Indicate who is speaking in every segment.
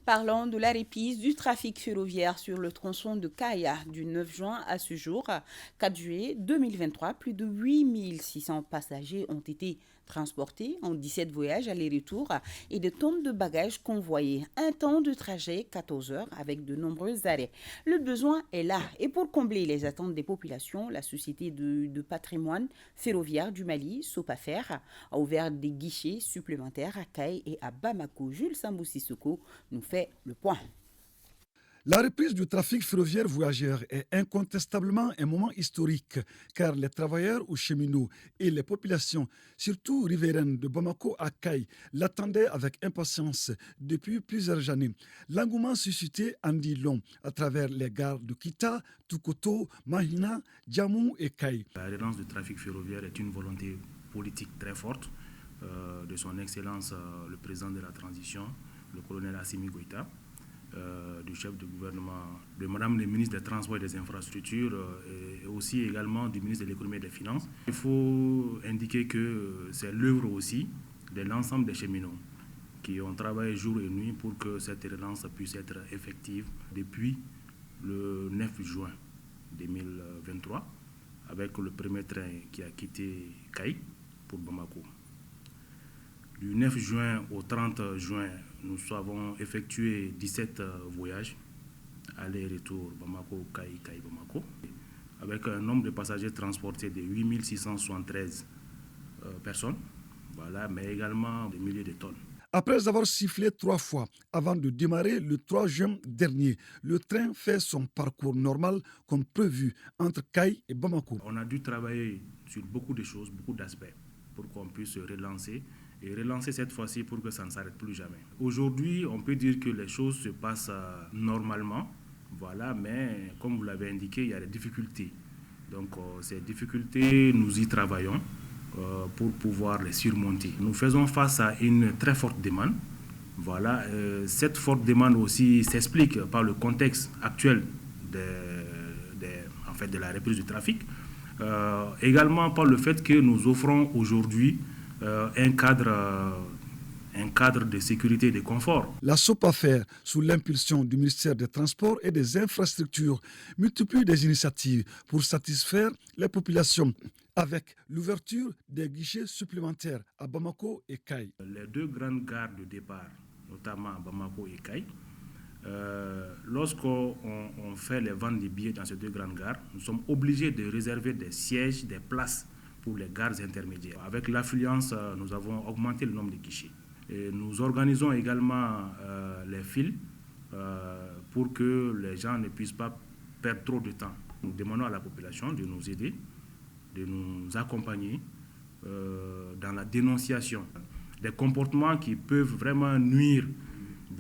Speaker 1: Parlons de la reprise du trafic ferroviaire sur le tronçon de Kaya du 9 juin à ce jour. 4 juillet 2023, plus de 8600 passagers ont été transportés en 17 voyages aller-retour et de tonnes de bagages convoyés. Un temps de trajet 14 heures avec de nombreux arrêts. Le besoin est là et pour combler les attentes des populations, la société de patrimoine ferroviaire du Mali, Sopafer, a ouvert des guichets supplémentaires à Kaya et à Bamako. Jules Sambou Sissoko nous fait le point.
Speaker 2: La reprise du trafic ferroviaire voyageur est incontestablement un moment historique car les travailleurs ou cheminots et les populations, surtout riveraines de Bamako à Kay, l'attendaient avec impatience depuis plusieurs années. L'engouement suscité en dit long à travers les gares de Kita, Tukoto, Mahina, Djamou et Kay.
Speaker 3: La relance du trafic ferroviaire est une volonté politique très forte de son Excellence le président de la transition, le colonel Assimi Goïta. Du chef de gouvernement, de Madame le ministre des Transports et des Infrastructures et aussi également du ministre de l'Économie et des Finances. Il faut indiquer que c'est l'œuvre aussi de l'ensemble des cheminots qui ont travaillé jour et nuit pour que cette relance puisse être effective depuis le 9 juin 2023 avec le premier train qui a quitté Kay pour Bamako. Du 9 juin au 30 juin, nous avons effectué 17 voyages, aller-retour Bamako, Kay, Kay, Bamako, avec un nombre de passagers transportés de 8673 personnes, voilà, mais également des milliers de tonnes.
Speaker 2: Après avoir sifflé 3 fois avant de démarrer le 3 juin dernier, le train fait son parcours normal comme prévu entre Kay et Bamako.
Speaker 3: On a dû travailler sur beaucoup de choses, beaucoup d'aspects pour qu'on puisse se relancer et relancer cette fois-ci pour que ça ne s'arrête plus jamais. Aujourd'hui, on peut dire que les choses se passent normalement, voilà, mais comme vous l'avez indiqué, il y a des difficultés. Donc ces difficultés, nous y travaillons pour pouvoir les surmonter. Nous faisons face à une très forte demande. Voilà, cette forte demande aussi s'explique par le contexte actuel de la reprise du trafic. Également par le fait que nous offrons aujourd'hui un cadre de sécurité et de confort.
Speaker 2: La SOPAFER, sous l'impulsion du ministère des Transports et des Infrastructures, multiplie des initiatives pour satisfaire les populations avec l'ouverture des guichets supplémentaires à Bamako et Kay.
Speaker 3: Les deux grandes gares de départ, notamment Bamako et Kay, lorsqu'on fait les ventes des billets dans ces deux grandes gares, nous sommes obligés de réserver des sièges, des places pour les gares intermédiaires. Avec l'affluence, nous avons augmenté le nombre de guichets. Et nous organisons également les files pour que les gens ne puissent pas perdre trop de temps. Nous demandons à la population de nous aider, de nous accompagner dans la dénonciation des comportements qui peuvent vraiment nuire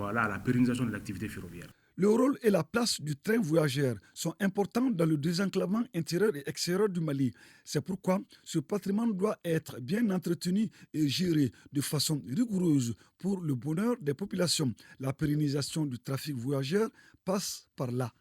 Speaker 3: à la pérennisation de l'activité ferroviaire.
Speaker 2: Le rôle et la place du train voyageur sont importants dans le désenclavement intérieur et extérieur du Mali. C'est pourquoi ce patrimoine doit être bien entretenu et géré de façon rigoureuse pour le bonheur des populations. La pérennisation du trafic voyageur passe par là.